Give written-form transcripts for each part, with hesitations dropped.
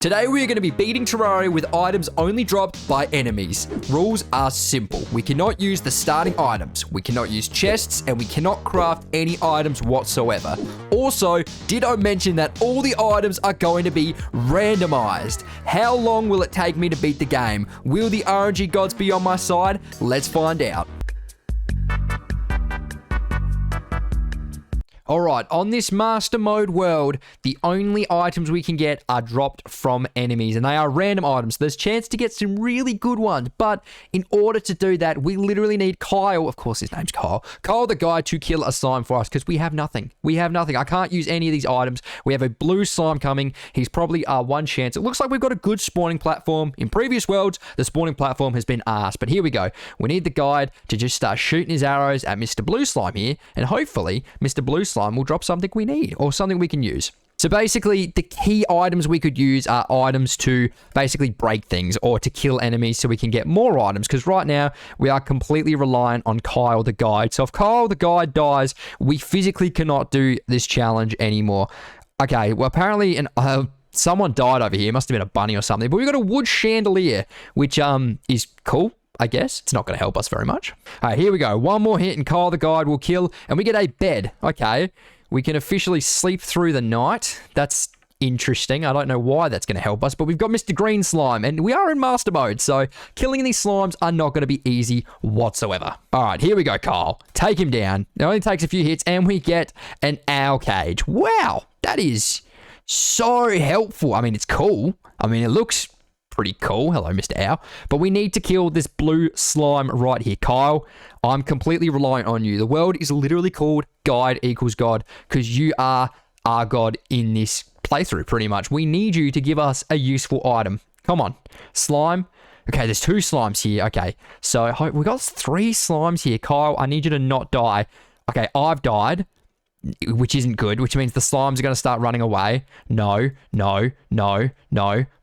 Today we are going to be beating Terraria with items only dropped by enemies. Rules are simple. We cannot use the starting items, we cannot use chests, and we cannot craft any items whatsoever. Also, did I mention that all the items are going to be randomized? How long will it take me to beat the game? Will the RNG gods be on my side? Let's find out. Alright, on this master mode world, the only items we can get are dropped from enemies, and they are random items. There's chance to get some really good ones, but in order to do that, we literally need Kyle, of course his name's Kyle the guy, to kill a slime for us, because we have nothing. I can't use any of these items. We have a blue slime coming. He's probably our one chance. It looks like we've got a good spawning platform. In previous worlds, the spawning platform has been arsed, but here we go. We need the guide to just start shooting his arrows at Mr. Blue Slime here, and hopefully Mr. Blue Slime will drop something we need or something we can use. So basically, the key items we could use are items to basically break things or to kill enemies so we can get more items, because right now we are completely reliant on Kyle the guide. So if Kyle the guide dies, we physically cannot do this challenge anymore. Okay, well apparently someone died over here. Must have been a bunny or something. But we've got a wood chandelier, which is cool. I guess. It's not going to help us very much. All right, here we go. One more hit and Kyle the guide will kill. And we get a bed. Okay. We can officially sleep through the night. That's interesting. I don't know why that's going to help us. But we've got Mr. Green Slime. And we are in master mode. So killing these slimes are not going to be easy whatsoever. All right, here we go, Kyle. Take him down. It only takes a few hits. And we get an owl cage. Wow. That is so helpful. I mean, it's cool. I mean, it looks pretty cool. Hello, Mr. Owl. But we need to kill this blue slime right here. Kyle, I'm completely reliant on you. The world is literally called Guide Equals God because you are our god in this playthrough, pretty much. We need you to give us a useful item. Come on. Slime. Okay, there's 2 slimes here. Okay, so we got 3 slimes here. Kyle, I need you to not die. Okay, I've died, which isn't good, which means the slimes are going to start running away. No.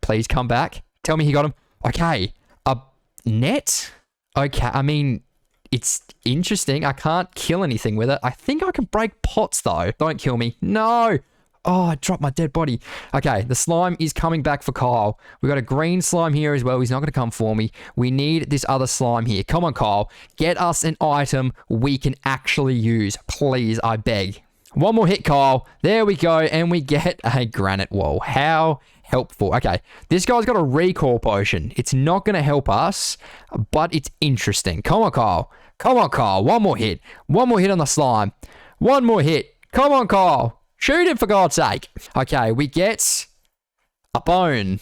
Please come back. Tell me he got him. Okay. A net? Okay. I mean, it's interesting. I can't kill anything with it. I think I can break pots, though. Don't kill me. No. Oh, I dropped my dead body. Okay. The slime is coming back for Kyle. We got a green slime here as well. He's not going to come for me. We need this other slime here. Come on, Kyle. Get us an item we can actually use. Please, I beg. One more hit, Kyle. There we go. And we get a granite wall. How helpful. Okay, this guy's got a recall potion. It's not going to help us, but it's interesting. Come on, Kyle. Come on, Kyle. One more hit. One more hit on the slime. One more hit. Come on, Kyle. Shoot him for God's sake. Okay, we get a bone.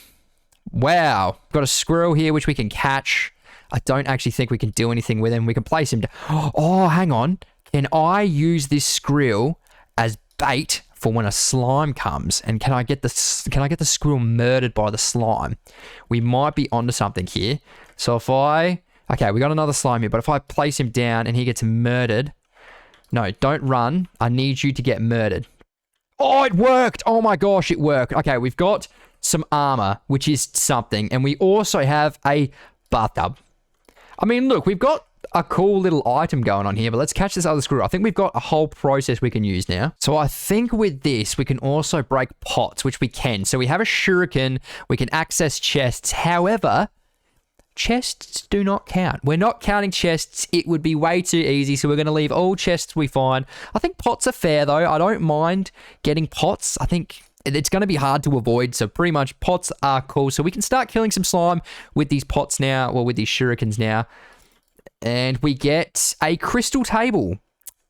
Wow. Got a squirrel here, which we can catch. I don't actually think we can do anything with him. We can place him down. Oh, hang on. Can I use this squirrel as bait for when a slime comes? And can I get the squirrel murdered by the slime? We might be onto something here. So if okay, we got another slime here, but if I place him down and he gets murdered, no, don't run. I need you to get murdered. Oh, it worked. Oh my gosh, it worked. Okay, we've got some armor, which is something, and we also have a bathtub. I mean, look, we've got a cool little item going on here, but let's catch this other squirrel. I think we've got a whole process we can use now. So I think with this, we can also break pots, which we can. So we have a shuriken, we can access chests. However, chests do not count. We're not counting chests. It would be way too easy, so we're going to leave all chests we find. I think pots are fair, though. I don't mind getting pots. I think it's going to be hard to avoid, so pretty much pots are cool. So we can start killing some slime with these pots now, or with these shurikens now. And we get a crystal table.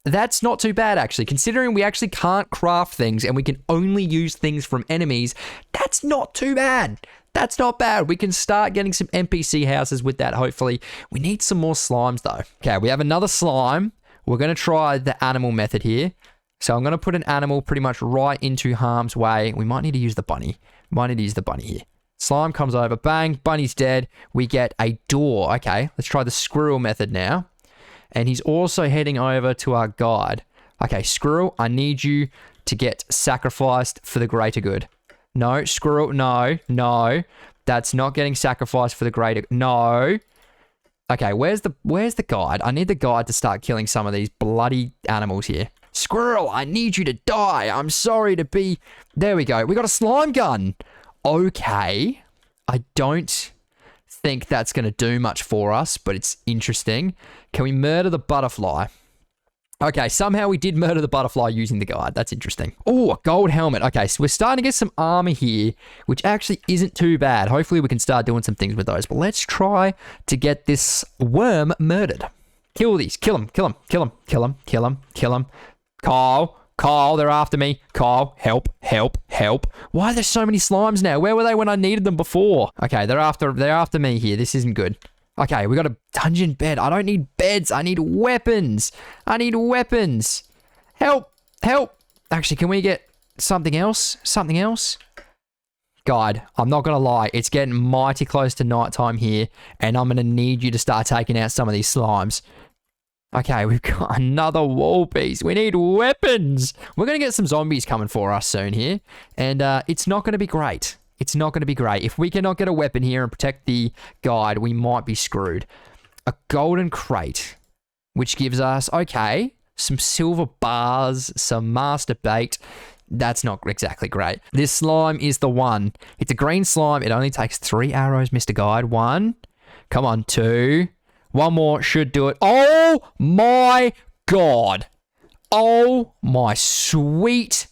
That's not too bad, actually. Considering we actually can't craft things and we can only use things from enemies, that's not too bad. That's not bad. We can start getting some NPC houses with that, hopefully. We need some more slimes, though. Okay, we have another slime. We're going to try the animal method here. So I'm going to put an animal pretty much right into harm's way. We might need to use the bunny. Here. Slime comes over, bang, bunny's dead. We get a door. Okay, let's try the squirrel method now. And he's also heading over to our guide. Okay, squirrel, I need you to get sacrificed for the greater good. No, squirrel, no. That's not getting sacrificed for the greater good. No. Okay, where's the guide? I need the guide to start killing some of these bloody animals here. Squirrel, I need you to die. I'm sorry to be... There we go. We got a slime gun. okay. I don't think that's going to do much for us, but it's interesting. Can we murder the butterfly? Okay, somehow we did murder the butterfly using the guide. That's interesting. Oh, a gold helmet. Okay, so we're starting to get some armor here, which actually isn't too bad. Hopefully we can start doing some things with those. But let's try to get this worm murdered. Kill these. Kill him. Kill him. Kill him. Kill him. Kill him. Kill him. Kyle, they're after me. Kyle, help, help, help. Why are there so many slimes now? Where were they when I needed them before? Okay, they're after me here. This isn't good. Okay, we got a dungeon bed. I don't need beds. I need weapons. I need weapons. Help, help. Actually, can we get something else? Something else? Guide, I'm not going to lie. It's getting mighty close to nighttime here, and I'm going to need you to start taking out some of these slimes. Okay, we've got another wall piece. We need weapons. We're going to get some zombies coming for us soon here, and it's not going to be great. It's not going to be great. If we cannot get a weapon here and protect the guide, we might be screwed. A golden crate, which gives us, okay, some silver bars, some master bait. That's not exactly great. This slime is the one. It's a green slime. It only takes 3 arrows, Mr. Guide. 1. Come on, 2. 1 more should do it. Oh my God. Oh my sweet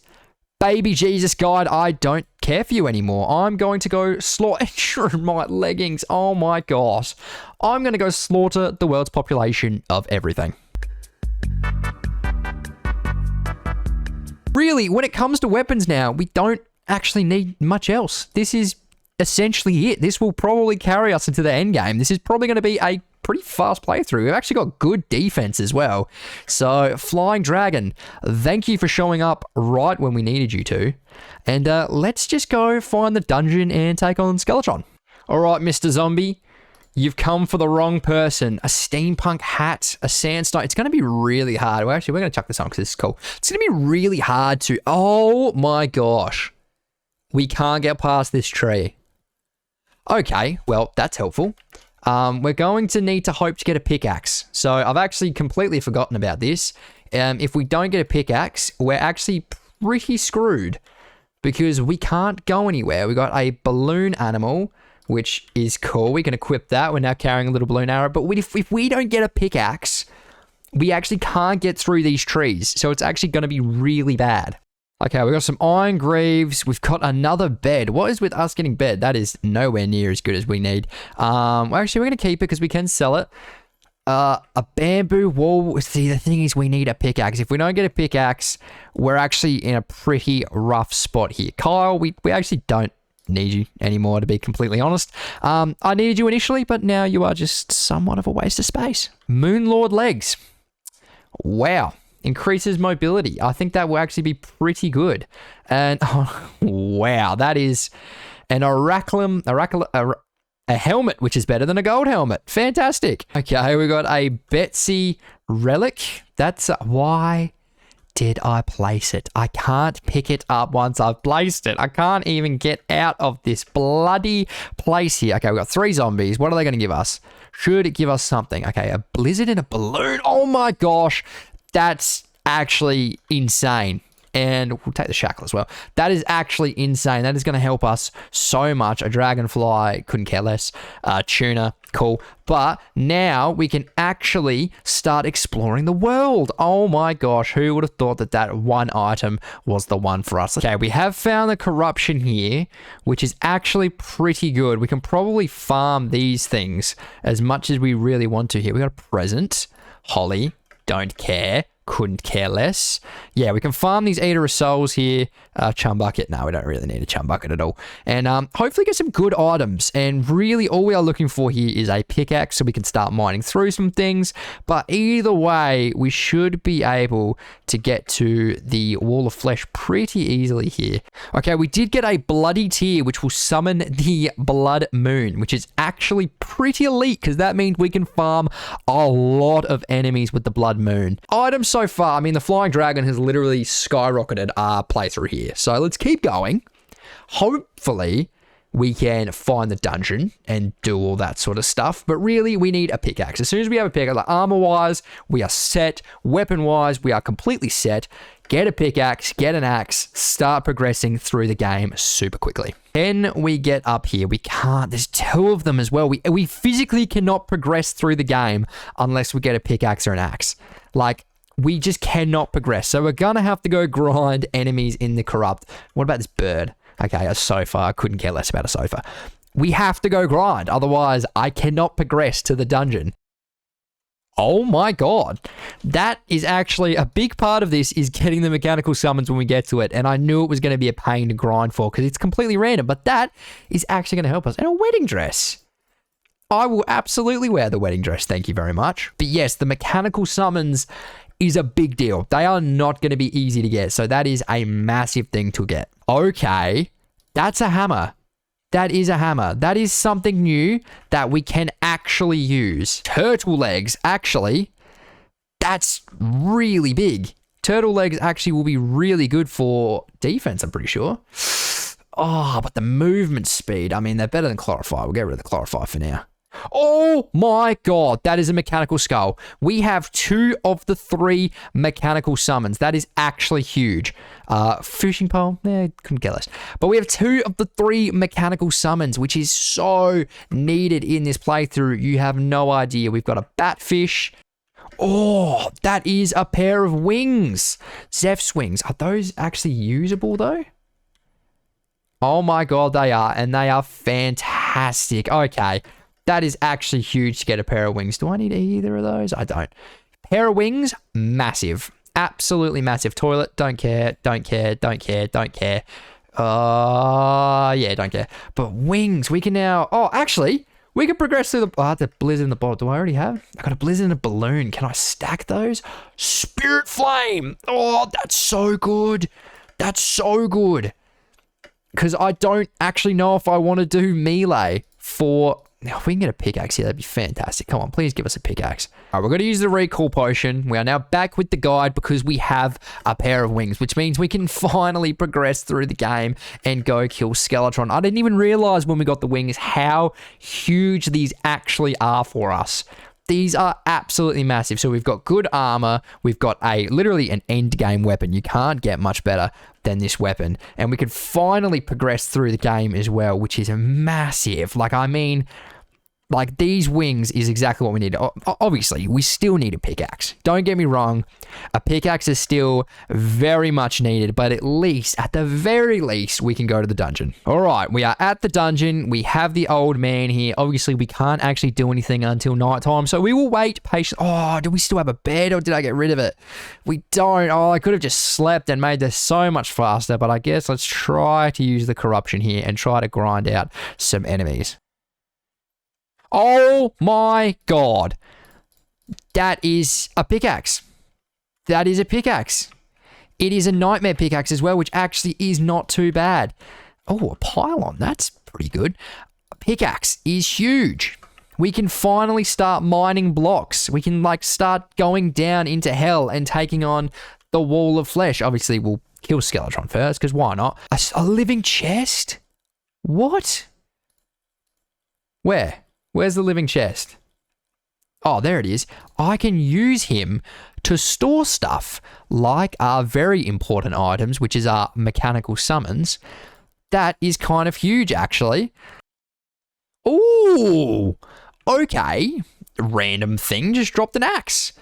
baby Jesus Guide. I don't care for you anymore. I'm going to go slaughter my leggings. Oh my gosh. I'm going to go slaughter the world's population of everything. Really, when it comes to weapons now, we don't actually need much else. This is essentially it. This will probably carry us into the end game. This is probably going to be a pretty fast playthrough. We've actually got good defense as well. So, Flying Dragon, thank you for showing up right when we needed you to. And let's just go find the dungeon and take on Skeletron. All right, Mr. Zombie. You've come for the wrong person. A steampunk hat, a sandstone. It's going to be really hard. Well, actually, we're going to chuck this on because this is cool. It's going to be really hard to... Oh my gosh. We can't get past this tree. Okay, well, that's helpful. We're going to need to hope to get a pickaxe. So I've actually completely forgotten about this. If we don't get a pickaxe, we're actually pretty screwed because we can't go anywhere. We got a balloon animal, which is cool. We can equip that. We're now carrying a little balloon arrow. But if we don't get a pickaxe, we actually can't get through these trees. So it's actually going to be really bad. Okay, we've got some iron greaves. We've got another bed. What is with us getting bed? That is nowhere near as good as we need. Well, actually, we're going to keep it because we can sell it. A bamboo wall. See, the thing is we need a pickaxe. If we don't get a pickaxe, we're actually in a pretty rough spot here. Kyle, we actually don't need you anymore, to be completely honest. I needed you initially, but now you are just somewhat of a waste of space. Moonlord legs. Wow. Increases mobility. I think that will actually be pretty good. And oh, wow, that is an a helmet, which is better than a gold helmet. Fantastic. Okay, we got a Betsy relic. That's why did I place it? I can't pick it up once I've placed it. I can't even get out of this bloody place here. Okay, we've got 3 zombies. What are they going to give us? Should it give us something? Okay, a blizzard in a balloon. Oh my gosh. That's actually insane. And we'll take the shackle as well. That is actually insane. That is going to help us so much. A dragonfly, couldn't care less. Tuna, cool. But now we can actually start exploring the world. Oh my gosh, who would have thought that that one item was the one for us? Okay, we have found the corruption here, which is actually pretty good. We can probably farm these things as much as we really want to here. We got a present. Holly, don't care. Couldn't care less. Yeah, we can farm these Eater of Souls here. Chum bucket. No, we don't really need a chum bucket at all. And hopefully get some good items. And really all we are looking for here is a pickaxe so we can start mining through some things. But either way, we should be able to get to the Wall of Flesh pretty easily here. Okay, we did get a bloody tear, which will summon the Blood Moon, which is actually pretty elite because that means we can farm a lot of enemies with the Blood Moon. Items so far, I mean, the Flying Dragon has literally skyrocketed our playthrough here. So let's keep going. Hopefully, we can find the dungeon and do all that sort of stuff. But really, we need a pickaxe. As soon as we have a pickaxe, like armor-wise, we are set. Weapon-wise, we are completely set. Get a pickaxe, get an axe, start progressing through the game super quickly. Then we get up here. We can't. There's 2 of them as well. We physically cannot progress through the game unless we get a pickaxe or an axe. Like, we just cannot progress. So we're going to have to go grind enemies in the corrupt. What about this bird? Okay, a sofa. I couldn't care less about a sofa. We have to go grind. Otherwise, I cannot progress to the dungeon. Oh my god. That is actually a big part of this, is getting the mechanical summons when we get to it. And I knew it was going to be a pain to grind for because it's completely random. But that is actually going to help us. And a wedding dress. I will absolutely wear the wedding dress. Thank you very much. But yes, the mechanical summons is a big deal. They are not going to be easy to get. So that is a massive thing to get. Okay. That's a hammer. That is a hammer. That is something new that we can actually use. Turtle legs, actually, that's really big. Turtle legs actually will be really good for defense, I'm pretty sure. Oh, but the movement speed, I mean, they're better than Chlorify. We'll get rid of the Chlorify for now. Oh my god, that is a mechanical skull. We have 2 of the 3 mechanical summons. That is actually huge. Fishing pole, couldn't get less. But we have 2 of the 3 mechanical summons, which is so needed in this playthrough. You have no idea. We've got a batfish. Oh, that is a pair of wings. Zeph's wings. Are those actually usable though? Oh my god, they are. And they are fantastic. Okay. That is actually huge to get a pair of wings. Do I need either of those? I don't. Pair of wings, massive. Absolutely massive. Toilet, don't care, don't care, don't care, don't care. Yeah, don't care. But wings, we can now... Oh, actually, we can progress through the... Oh, I have the blizzard in the bottle. Do I already have? I got a blizzard and a balloon. Can I stack those? Spirit flame. Oh, that's so good. That's so good. Because I don't actually know if I want to do melee for... Now, if we can get a pickaxe here, that'd be fantastic. Come on, please give us a pickaxe. All right, we're going to use the recall potion. We are now back with the guide because we have a pair of wings, which means we can finally progress through the game and go kill Skeletron. I didn't even realize when we got the wings how huge these actually are for us. These are absolutely massive. So we've got good armor. We've got literally an end game weapon. You can't get much better than this weapon. And we can finally progress through the game as well, which is massive. Like, I mean... Like, these wings is exactly what we need. Obviously, we still need a pickaxe. Don't get me wrong. A pickaxe is still very much needed, but at the very least, we can go to the dungeon. All right, we are at the dungeon. We have the old man here. Obviously, we can't actually do anything until nighttime, so we will wait patiently. Oh, do we still have a bed, or did I get rid of it? We don't. Oh, I could have just slept and made this so much faster, but I guess let's try to use the corruption here and try to grind out some enemies. Oh my god. That is a pickaxe. That is a pickaxe. It is a nightmare pickaxe as well, which actually is not too bad. Oh, a pylon. That's pretty good. A pickaxe is huge. We can finally start mining blocks. We can, like, start going down into hell and taking on the wall of flesh. Obviously, we'll kill Skeletron first, because why not? A living chest? What? Where? Where's the living chest? Oh, there it is. I can use him to store stuff like our very important items, which is our mechanical summons. That is kind of huge, actually. Ooh, okay. Random thing, just dropped an axe.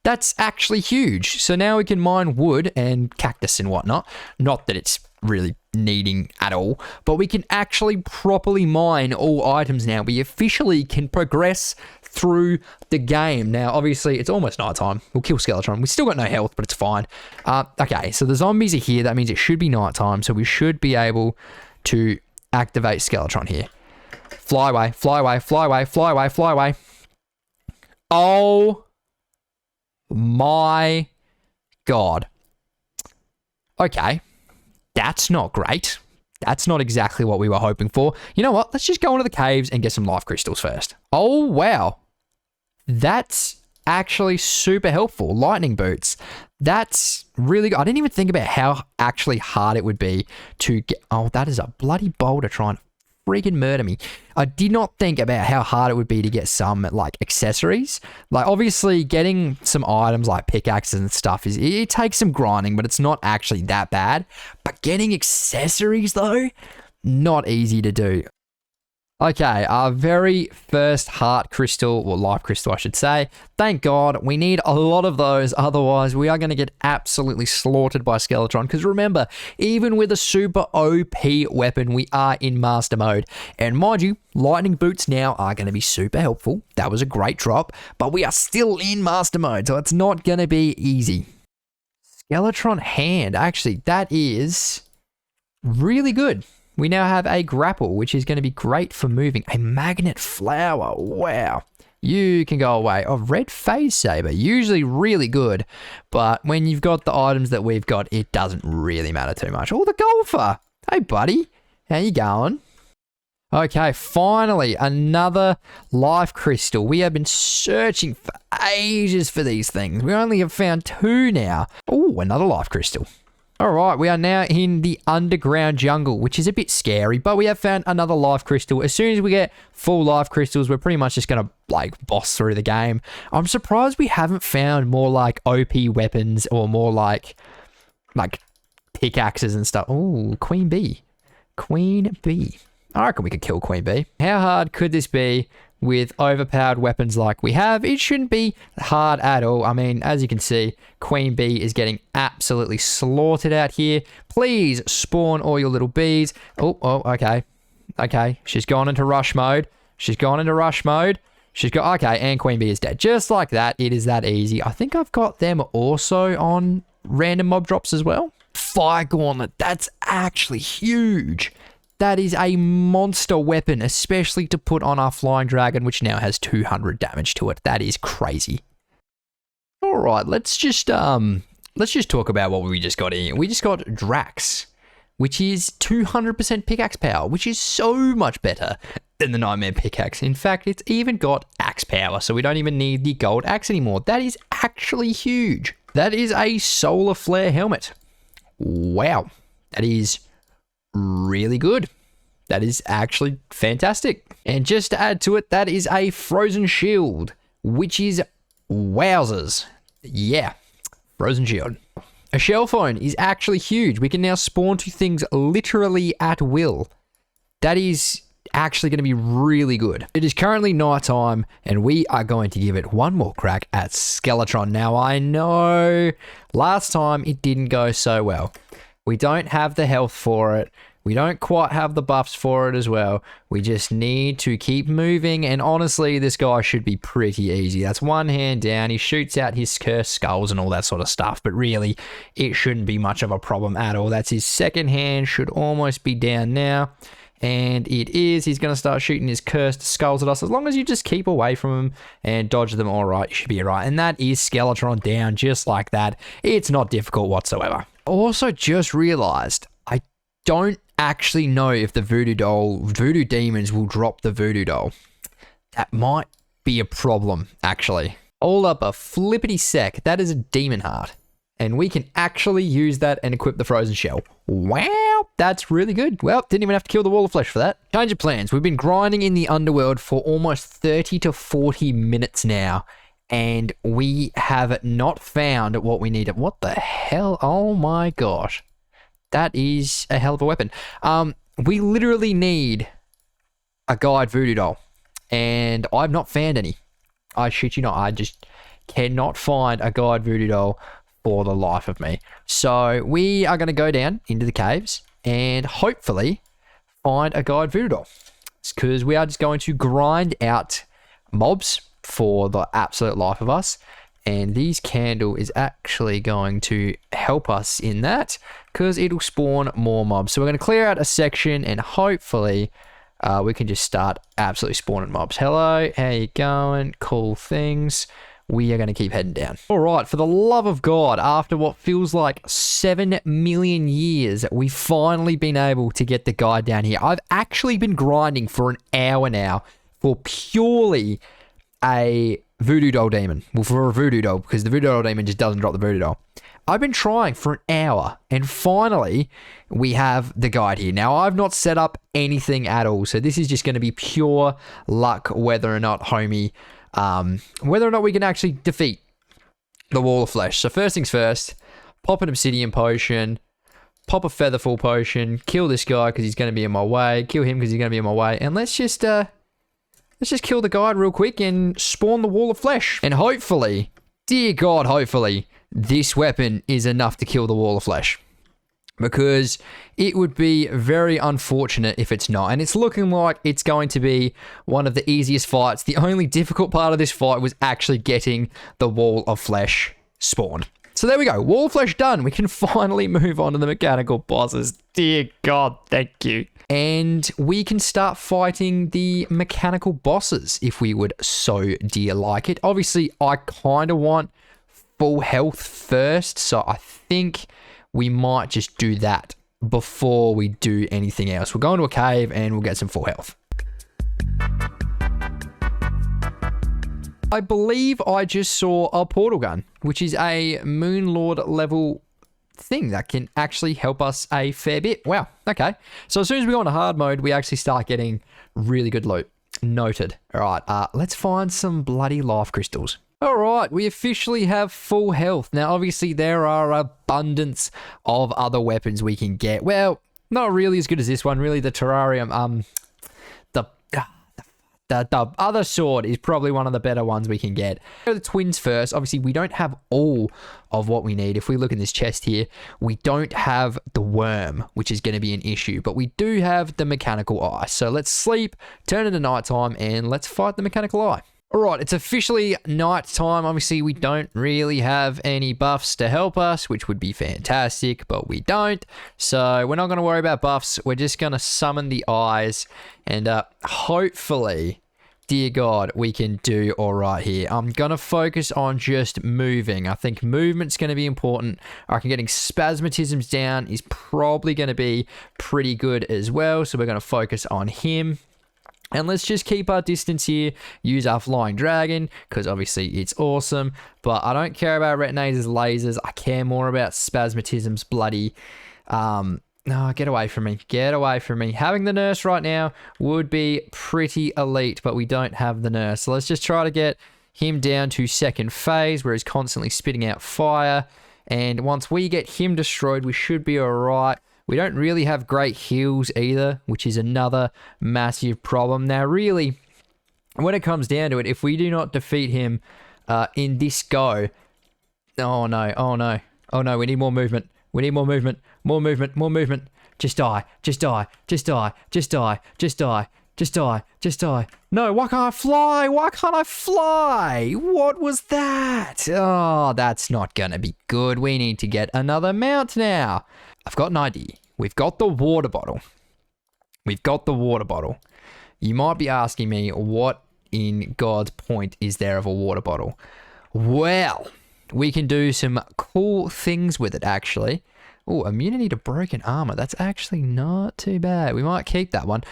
That's actually huge. So now we can mine wood and cactus and whatnot. Not that it's really needing at all, but we can actually properly mine all items now. We officially can progress through the game. Now, obviously, it's almost nighttime. We'll kill Skeletron. We still got no health, but it's fine. Okay, so the zombies are here. That means it should be nighttime, so we should be able to activate Skeletron here. Fly away, fly away, fly away, fly away, fly away. Oh my god. Okay. That's not great. That's not exactly what we were hoping for. You know what? Let's just go into the caves and get some life crystals first. Oh, wow. That's actually super helpful. Lightning boots. That's really good. I didn't even think about how actually hard it would be to get... Oh, that is a bloody boulder trying to freaking murder me. I did not think about how hard it would be to get some, like, accessories. Like, obviously, getting some items like pickaxes and stuff, it takes some grinding, but it's not actually that bad. But getting accessories, though, not easy to do. Okay, our very first heart crystal, or life crystal, I should say. Thank God, we need a lot of those, otherwise we are going to get absolutely slaughtered by Skeletron. Because remember, even with a super OP weapon, we are in master mode. And mind you, lightning boots now are going to be super helpful. That was a great drop, but we are still in master mode, so it's not going to be easy. Skeletron hand, actually, that is really good. We now have a grapple, which is going to be great for moving. A magnet flower. Wow. You can go away. A red phase saber. Usually really good. But when you've got the items that we've got, it doesn't really matter too much. Oh, the golfer. Hey, buddy. How you going? Okay, finally, another life crystal. We have been searching for ages for these things. We only have found 2 now. Oh, another life crystal. All right, we are now in the underground jungle, which is a bit scary, but we have found another life crystal. As soon as we get full life crystals, we're pretty much just going to, like, boss through the game. I'm surprised we haven't found more, like, OP weapons or more, like pickaxes and stuff. Oh, Queen Bee. Queen Bee. I reckon we could kill Queen Bee. How hard could this be with overpowered weapons like we have? It shouldn't be hard at all. I mean, as you can see, Queen Bee is getting absolutely slaughtered out here. Please spawn all your little bees. Oh, okay. Okay, she's gone into rush mode. She's gone into rush mode. She's got, okay, and Queen Bee is dead. Just like that, it is that easy. I think I've got them also on random mob drops as well. Fire Gauntlet, that's actually huge. That is a monster weapon, especially to put on our flying dragon, which now has 200 damage to it. That is crazy. All right, let's just talk about what we just got in. We just got Drax, which is 200% pickaxe power, which is so much better than the Nightmare pickaxe. In fact, it's even got axe power, so we don't even need the gold axe anymore. That is actually huge. That is a solar flare helmet. Wow, that is really good. That is actually fantastic. And just to add to it, that is a frozen shield, which is wowzers. Yeah, frozen shield. A shell phone is actually huge. We can now spawn to things literally at will. That is actually going to be really good. It is currently nighttime, and we are going to give it one more crack at Skeletron. Now, I know last time it didn't go so well. We don't have the health for it. We don't quite have the buffs for it as well. We just need to keep moving, and honestly, this guy should be pretty easy. That's one hand down. He shoots out his cursed skulls and all that sort of stuff, but really, it shouldn't be much of a problem at all. That's his second hand, should almost be down now, and it is. He's going to start shooting his cursed skulls at us. As long as you just keep away from him and dodge them all right, you should be all right. And that is Skeletron down just like that. It's not difficult whatsoever. Also just realized I don't actually know if the voodoo demons will drop the voodoo doll. That might be a problem, actually. Hold up a flippity sec. That is a demon heart. And we can actually use that and equip the frozen shell. Wow, that's really good. Well, didn't even have to kill the wall of flesh for that. Change of plans. We've been grinding in the underworld for almost 30 to 40 minutes now, and we have not found what we need. What the hell? Oh my gosh. That is a hell of a weapon. We literally need a guide voodoo doll, and I've not found any. I shit you not. I just cannot find a guide voodoo doll for the life of me. So we are going to go down into the caves and hopefully find a guide voodoo doll, because we are just going to grind out mobs for the absolute life of us. And these candle is actually going to help us in that, because it'll spawn more mobs. So we're going to clear out a section, and hopefully we can just start absolutely spawning mobs. Hello, how you going? Cool things. We are going to keep heading down. All right, for the love of God, after what feels like 7 million years, we've finally been able to get the guy down here. I've actually been grinding for an hour now for purely a voodoo doll demon. Well, for a voodoo doll, because the voodoo doll demon just doesn't drop the voodoo doll. I've been trying for an hour, and finally, we have the guide here. Now, I've not set up anything at all, so this is just going to be pure luck whether or not, homie, whether or not we can actually defeat the Wall of Flesh. So first things first, pop an Obsidian Potion, pop a Featherfall Potion, kill this guy because he's going to be in my way, kill him because he's going to be in my way, and let's just kill the guide real quick and spawn the Wall of Flesh. And hopefully, dear God, hopefully, this weapon is enough to kill the Wall of Flesh. Because it would be very unfortunate if it's not. And it's looking like it's going to be one of the easiest fights. The only difficult part of this fight was actually getting the Wall of Flesh spawned. So there we go. Wall of Flesh done. We can finally move on to the mechanical bosses. Dear God, thank you. And we can start fighting the mechanical bosses if we would so dear like it. Obviously, I kind of want full health first. So I think we might just do that before we do anything else. We'll go into a cave and we'll get some full health. I believe I just saw a portal gun, which is a Moonlord level thing that can actually help us a fair bit. Wow, okay. So as soon as we go into hard mode, we actually start getting really good loot. Noted. All right, let's find some bloody life crystals. All right, we officially have full health. Now, obviously, there are abundance of other weapons we can get. Well, not really as good as this one. Really, the Terrarium, the other sword is probably one of the better ones we can get. The twins first. Obviously, we don't have all of what we need. If we look in this chest here, we don't have the worm, which is going to be an issue, but we do have the mechanical eye. So let's sleep, turn into nighttime, and let's fight the mechanical eye. All right, it's officially night time. Obviously, we don't really have any buffs to help us, which would be fantastic, but we don't. So we're not going to worry about buffs. We're just going to summon the eyes, and hopefully, dear God, we can do all right here. I'm going to focus on just moving. I think movement's going to be important. I reckon getting spasmatisms down is probably going to be pretty good as well. So we're going to focus on him. And let's just keep our distance here, use our Flying Dragon, because obviously it's awesome. But I don't care about Retinators, lasers. I care more about spasmatisms, bloody. No, get away from me. Get away from me. Having the nurse right now would be pretty elite, but we don't have the nurse. So let's just try to get him down to second phase, where he's constantly spitting out fire. And once we get him destroyed, we should be all right. We don't really have great heals either, which is another massive problem. Now, really, when it comes down to it, if we do not defeat him in this go... Oh, no. Oh, no. Oh, no. We need more movement. We need more movement. More movement. More movement. Just die. Just die. Just die. Just die. Just die. Just die. Just die. No, why can't I fly? Why can't I fly? What was that? Oh, that's not going to be good. We need to get another mount now. I've got an idea. We've got the water bottle. We've got the water bottle. You might be asking me, what in God's point is there of a water bottle? Well, we can do some cool things with it, actually. Oh, immunity to broken armor. That's actually not too bad. We might keep that one.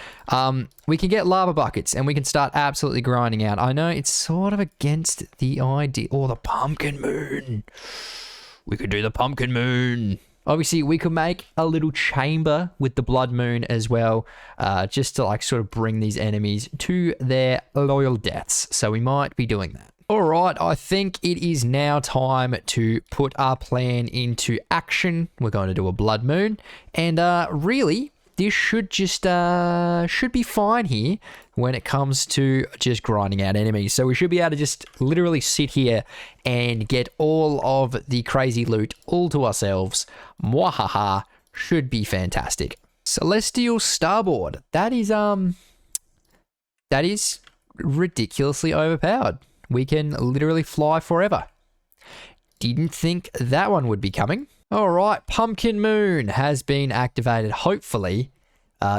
We can get lava buckets and we can start absolutely grinding out. I know it's sort of against the idea. Oh, the pumpkin moon. We could do the pumpkin moon. Obviously, we could make a little chamber with the blood moon as well, just to like sort of bring these enemies to their loyal deaths. So we might be doing that. All right, I think it is now time to put our plan into action. We're going to do a blood moon, and really, this should just should be fine here when it comes to just grinding out enemies. So we should be able to just literally sit here and get all of the crazy loot all to ourselves. Mwahaha, should be fantastic. Celestial Starboard. That is ridiculously overpowered. We can literally fly forever. Didn't think that one would be coming. All right, Pumpkin Moon has been activated. Hopefully,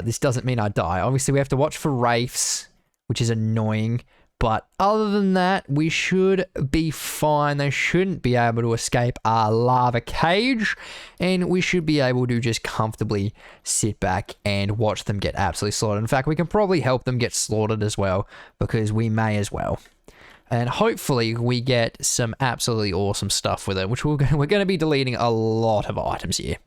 this doesn't mean I die. Obviously, we have to watch for wraiths, which is annoying. But other than that, we should be fine. They shouldn't be able to escape our lava cage. And we should be able to just comfortably sit back and watch them get absolutely slaughtered. In fact, we can probably help them get slaughtered as well, because we may as well. And hopefully we get some absolutely awesome stuff with it, which we're going to be deleting a lot of items here.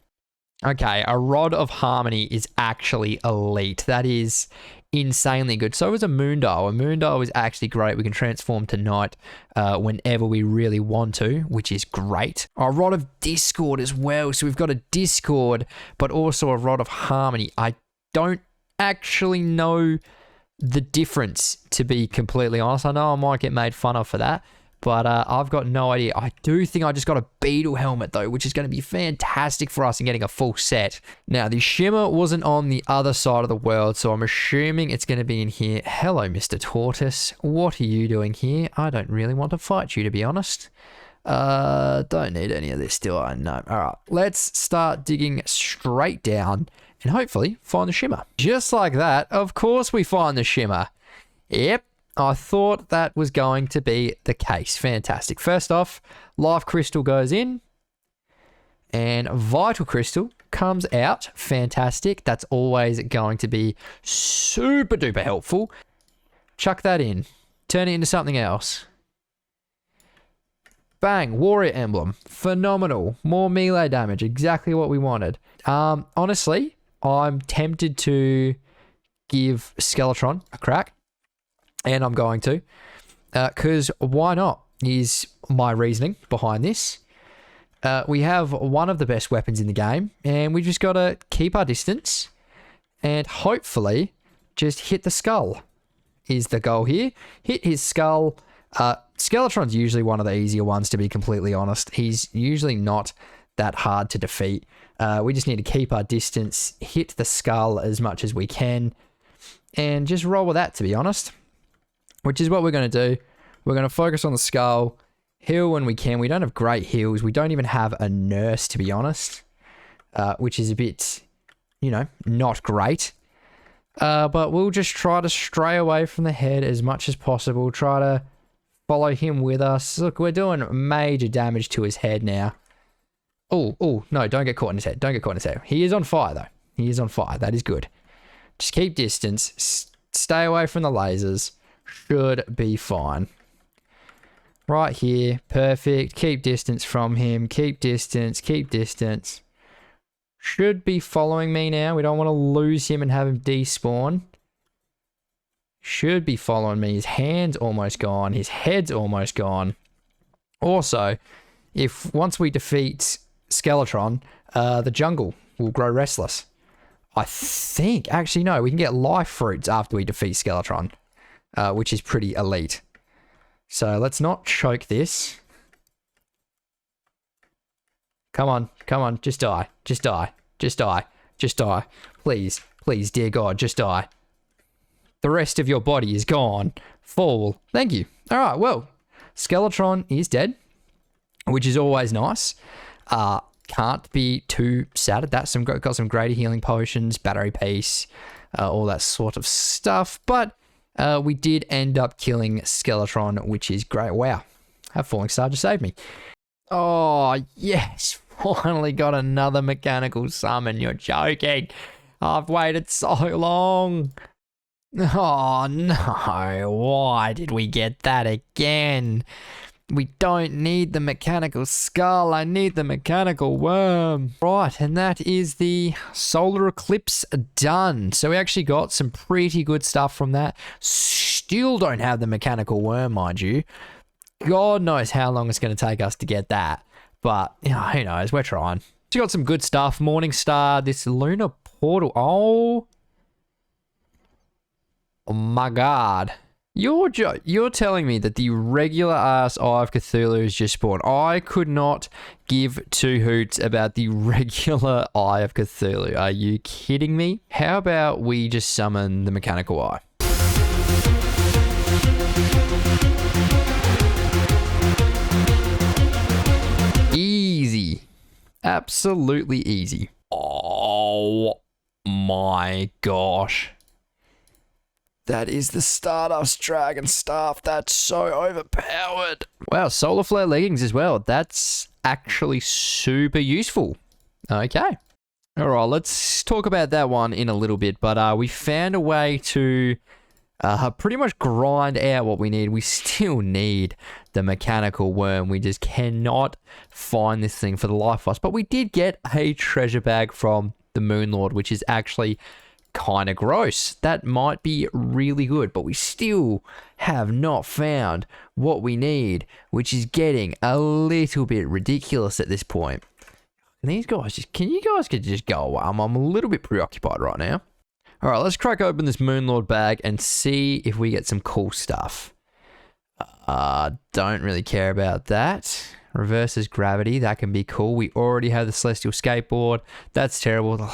Okay, a Rod of Harmony is actually elite. That is insanely good. So is a Moondial. A Moondial is actually great. We can transform to night whenever we really want to, which is great. A Rod of Discord as well. So we've got a Discord, but also a Rod of Harmony. I don't actually know the difference, to be completely honest. I know I might get made fun of for that, but I've got no idea. I do think I just got a Beetle helmet, though, which is going to be fantastic for us in getting a full set. Now, the shimmer wasn't on the other side of the world, so I'm assuming it's going to be in here. Hello, Mr. Tortoise. What are you doing here? I don't really want to fight you, to be honest. Don't need any of this, do I? No. All right, let's start digging straight down and hopefully find the shimmer. Just like that, of course we find the shimmer. Yep. I thought that was going to be the case. Fantastic. First off, Life Crystal goes in and Vital Crystal comes out. Fantastic. That's always going to be super duper helpful. Chuck that in. Turn it into something else. Bang. Warrior Emblem. Phenomenal. More melee damage. Exactly what we wanted. Honestly, I'm tempted to give Skeletron a crack. And I'm going to, because why not, is my reasoning behind this. We have one of the best weapons in the game, and we just got to keep our distance and hopefully just hit the skull is the goal here. Hit his skull. Skeletron's usually one of the easier ones, to be completely honest. He's usually not that hard to defeat. We just need to keep our distance, hit the skull as much as we can, and just roll with that, to be honest. Which is what we're going to do. We're going to focus on the skull, heal when we can. We don't have great heals. We don't even have a nurse, to be honest, which is a bit, you know, not great. But we'll just try to stray away from the head as much as possible. Try to follow him with us. Look, we're doing major damage to his head now. Oh, no, don't get caught in his head. Don't get caught in his head. He is on fire, though. He is on fire. That is good. Just keep distance. Stay away from the lasers. Should be fine. Right here. Perfect. Keep distance from him. Keep distance. Keep distance. Should be following me now. We don't want to lose him and have him despawn. Should be following me. His hand's almost gone. His head's almost gone. Also, if once we defeat Skeletron, the jungle will grow restless. I think, actually no, we can get life fruits after we defeat Skeletron. Which is pretty elite. So let's not choke this. Come on, come on, just die, just die, just die, just die. Please, please, dear God, just die. The rest of your body is gone. Fall. Thank you. All right, well, Skeletron is dead, which is always nice. Can't be too sad at that. Got some greater healing potions, battery piece, all that sort of stuff, but we did end up killing Skeletron, which is great. Wow. Have Falling Star just saved me. Oh, yes. Finally got another mechanical summon. You're joking. I've waited so long. Oh, no. Why did we get that again? We don't need the mechanical skull. I need the mechanical worm. Right, and that is the solar eclipse done. So we actually got some pretty good stuff from that. Still don't have the mechanical worm, mind you. God knows how long it's going to take us to get that. But, you know, who knows? We're trying. So we got some good stuff. Morning Star, this lunar portal. Oh my God. You're telling me that the regular ass Eye of Cthulhu is just spawned. I could not give two hoots about the regular Eye of Cthulhu. Are you kidding me? How about we just summon the mechanical eye? Easy. Absolutely easy. Oh my gosh. That is the Stardust Dragon Staff. That's so overpowered. Wow, Solar Flare leggings as well. That's actually super useful. Okay. All right, let's talk about that one in a little bit. But we found a way to pretty much grind out what we need. We still need the mechanical worm. We just cannot find this thing for the life of us. But we did get a treasure bag from the Moon Lord, which is actually kind of gross. That might be really good, but we still have not found what we need, which is getting a little bit ridiculous at this point. And these guys can you guys just go away? I'm a little bit preoccupied right now. All right, let's crack open this Moon Lord bag and see if we get some cool stuff. Don't really care about that. Reverses gravity, that can be cool. We already have the Celestial Skateboard. That's terrible.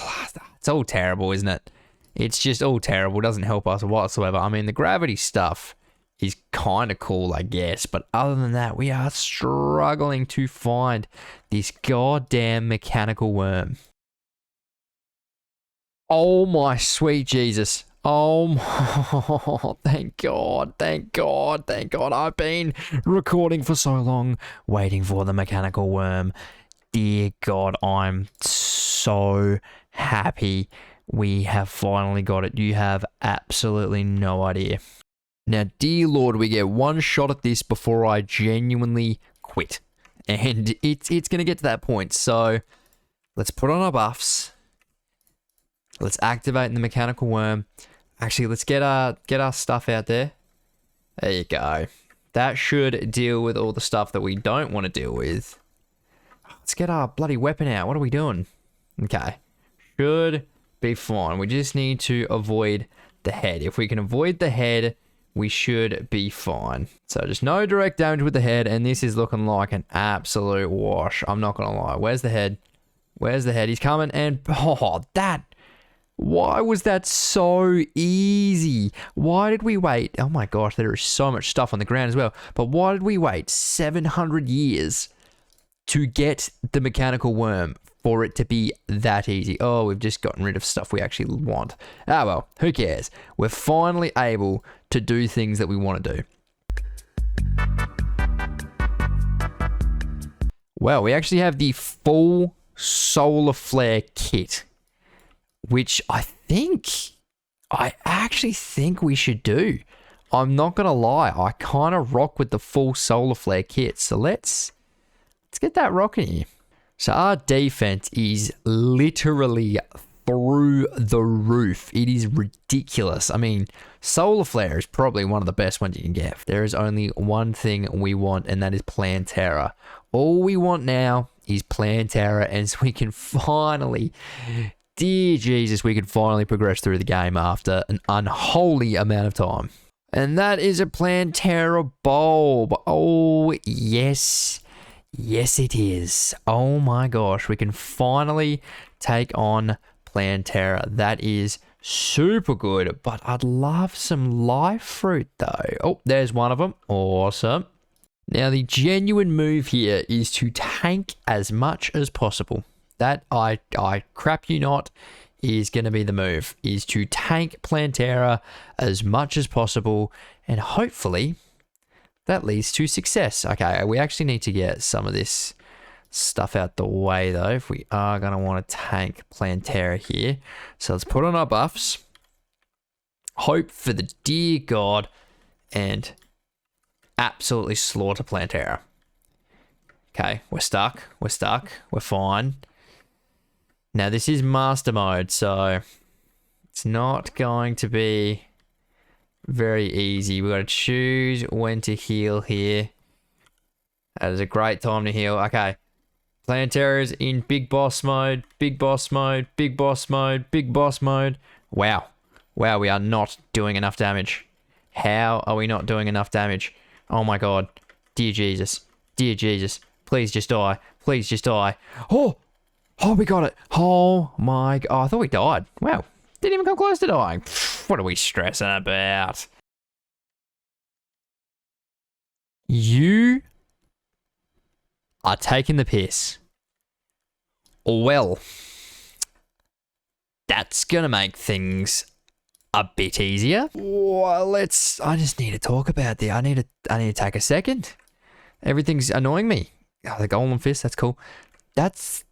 It's all terrible, isn't it? It's just all terrible. Doesn't help us whatsoever. I mean, the gravity stuff is kind of cool, I guess. But other than that, we are struggling to find this goddamn mechanical worm. Oh my sweet Jesus. Oh my, thank God, thank God, thank God. I've been recording for so long, waiting for the mechanical worm. Dear God, I'm so happy we have finally got it. You have absolutely no idea. Now, dear Lord, we get one shot at this before I genuinely quit. And it's going to get to that point. So, let's put on our buffs. Let's activate the mechanical worm. Actually, let's get our stuff out there. There you go. That should deal with all the stuff that we don't want to deal with. Let's get our bloody weapon out. What are we doing? Okay. Should be fine. We just need to avoid the head. If we can avoid the head, we should be fine. So just no direct damage with the head, and this is looking like an absolute wash. I'm not going to lie. Where's the head? Where's the head? He's coming, and oh, that... Why was that so easy? Why did we wait? Oh my gosh, there is so much stuff on the ground as well. But why did we wait 700 years to get the mechanical worm for it to be that easy? Oh, we've just gotten rid of stuff we actually want. Ah well, who cares? We're finally able to do things that we want to do. Well, we actually have the full solar flare kit, which I actually think we should do. I'm not going to lie. I kind of rock with the full solar flare kit. So let's get that rocking here. So our defense is literally through the roof. It is ridiculous. I mean, solar flare is probably one of the best ones you can get. There is only one thing we want, and that is Plantera. All we want now is Plantera, and so we can finally... Dear Jesus, we could finally progress through the game after an unholy amount of time. And that is a Plantera bulb. Oh, yes. Yes, it is. Oh my gosh, we can finally take on Plantera. That is super good, but I'd love some life fruit though. Oh, there's one of them. Awesome. Now, the genuine move here is to tank as much as possible. That, I crap you not, is going to be the move, is to tank Plantera as much as possible, and hopefully that leads to success. Okay, we actually need to get some of this stuff out the way, though, if we are going to want to tank Plantera here. So let's put on our buffs, hope for the dear God, and absolutely slaughter Plantera. Okay, we're stuck, we're fine. Now, this is master mode, so it's not going to be very easy. We've got to choose when to heal here. That is a great time to heal. Okay. Plantera is in big boss mode, big boss mode, big boss mode, big boss mode. Wow. Wow, we are not doing enough damage. How are we not doing enough damage? Oh my God. Dear Jesus. Dear Jesus. Please just die. Please just die. Oh! Oh, we got it. Oh my God. Oh, I thought we died. Wow. Didn't even come close to dying. Pfft, what are we stressing about? You are taking the piss. Well, that's going to make things a bit easier. Well, I just need to talk about this. I need to take a second. Everything's annoying me. Oh, the Golem Fist, that's cool. That's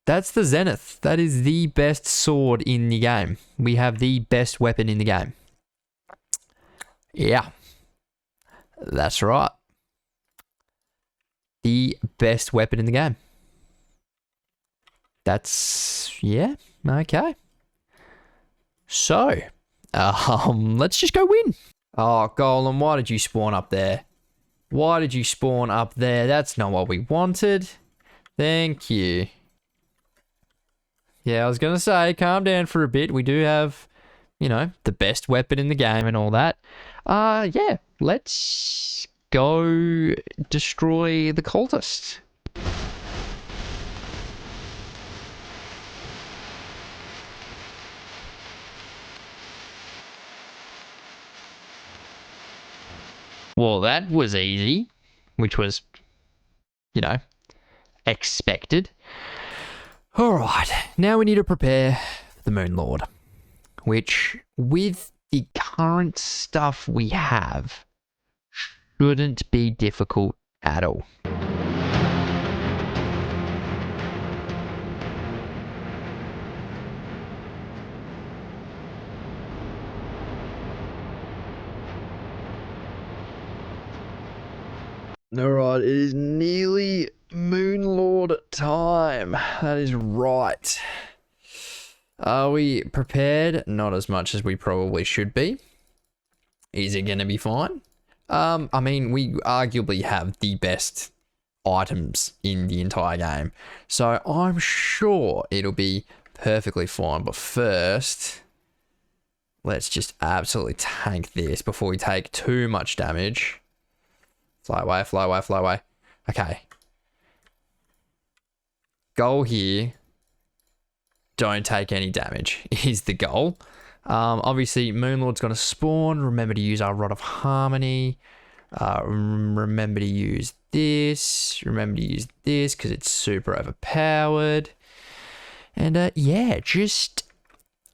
the Zenith. That is the best sword in the game. We have the best weapon in the game. Yeah, that's right. The best weapon in the game. Yeah, okay. So, let's just go win. Oh, Golem, why did you spawn up there? Why did you spawn up there? That's not what we wanted. Thank you. Yeah, I was going to say, calm down for a bit. We do have, the best weapon in the game and all that. Yeah, let's go destroy the cultist. Well, that was easy, which was, expected. All right, now we need to prepare for the Moon Lord, which, with the current stuff we have, shouldn't be difficult at all. Alright, it is nearly Moon Lord time. That is right. Are we prepared? Not as much as we probably should be. Is it going to be fine? I mean, we arguably have the best items in the entire game. So I'm sure it'll be perfectly fine. But first, let's just absolutely tank this before we take too much damage. Fly away, fly away, fly away. Okay. Goal here. Don't take any damage is the goal. Obviously, Moonlord's going to spawn. Remember to use our Rod of Harmony. Remember to use this. Remember to use this because it's super overpowered. And yeah, just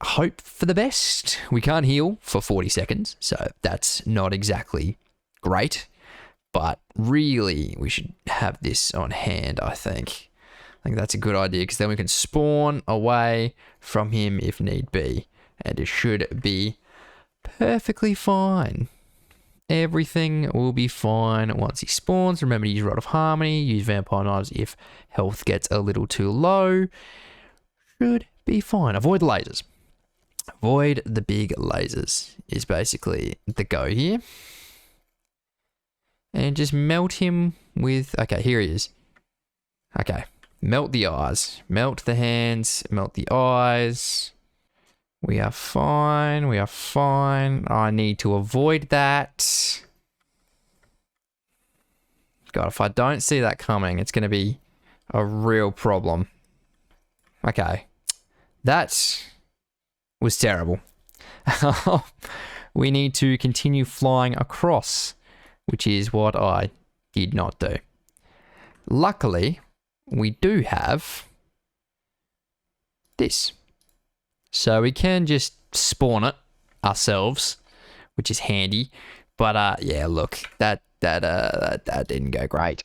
hope for the best. We can't heal for 40 seconds, so that's not exactly great. But really, we should have this on hand, I think. I think that's a good idea because then we can spawn away from him if need be. And it should be perfectly fine. Everything will be fine once he spawns. Remember to use Rod of Harmony. Use Vampire Knives if health gets a little too low. Should be fine. Avoid lasers. Avoid the big lasers is basically the go here. And just melt him with... Okay, here he is. Okay. Melt the eyes. Melt the hands. Melt the eyes. We are fine. We are fine. I need to avoid that. God, if I don't see that coming, it's going to be a real problem. Okay. That was terrible. We need to continue flying across, which is what I did not do. Luckily, we do have this. So we can just spawn it ourselves, which is handy. But yeah, look, that didn't go great.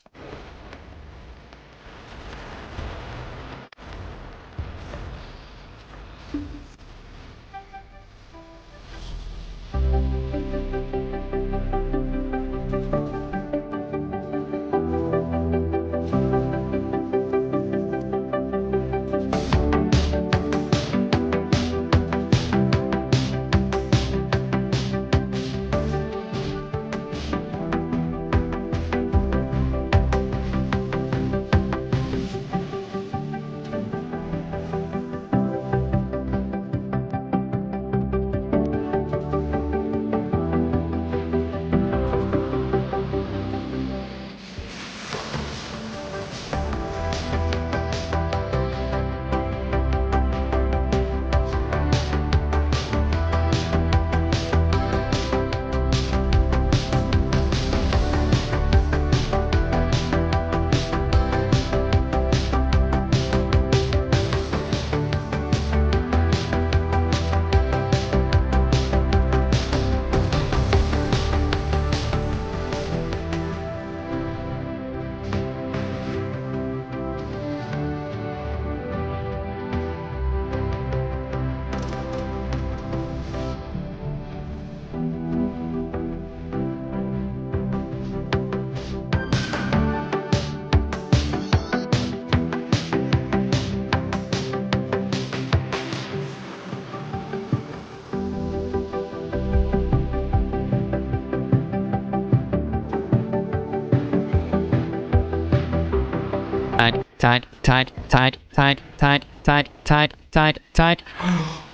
tight.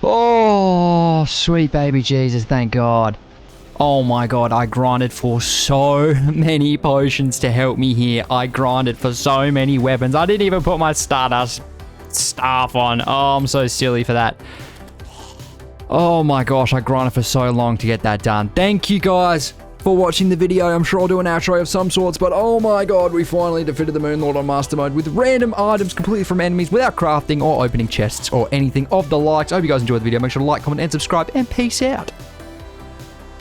Oh, sweet baby Jesus, thank God. Oh my God, I grinded for so many potions to help me here. I grinded for so many weapons. I didn't even put my Stardust staff on. Oh, I'm so silly for that. Oh my gosh, I grinded for so long to get that done. Thank you guys for watching the video. I'm sure I'll do an outro of some sorts, but oh my God, we finally defeated the Moon Lord on Master Mode with random items completely from enemies without crafting or opening chests or anything of the likes. I hope you guys enjoyed the video. Make sure to like, comment, and subscribe, and peace out.